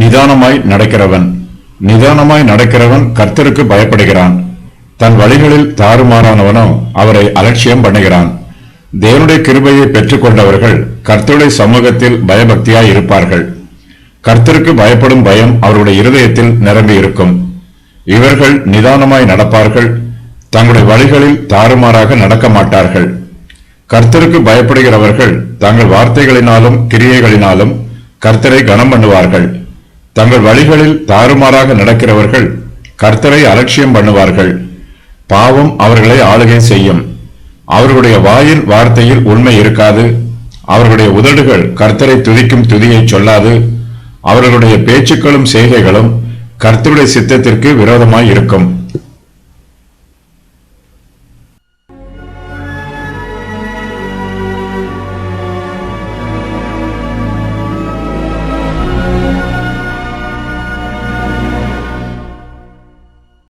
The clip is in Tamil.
நிதானமாய் நடக்கிறவன் கர்த்தருக்கு பயப்படுகிறான். தன் வழிகளில் தாறுமாறானவனோ அவரை அலட்சியம் பண்ணுகிறான். தேவனுடைய கிருபையை பெற்றுக் கொண்டவர்கள் கர்த்தருடைய சமூகத்தில் பயபக்தியாய் இருப்பார்கள். கர்த்தருக்கு பயப்படும் பயம் அவருடைய இருதயத்தில் நிரம்பி இருக்கும். இவர்கள் நிதானமாய் நடப்பார்கள். தங்களுடைய வழிகளில் தாறுமாறாக நடக்க மாட்டார்கள். கர்த்தருக்கு பயப்படுகிறவர்கள் தங்கள் வார்த்தைகளினாலும் கிரியைகளினாலும் கர்த்தரை கனம் பண்ணுவார்கள். தங்கள் வழிகளில் தாறுமாறாக நடக்கிறவர்கள் கர்த்தரை அலட்சியம் பண்ணுவார்கள். பாவம் அவர்களை ஆளுகை செய்யும். அவர்களுடைய வாயின் வார்த்தையில் உண்மை இருக்காது. அவர்களுடைய உதடுகள் கர்த்தரை துதிக்கும் துதியை சொல்லாது. அவர்களுடைய பேச்சுக்களும் செய்கைகளும் கர்த்தருடைய சித்தத்திற்கு விரோதமாய் இருக்கும்.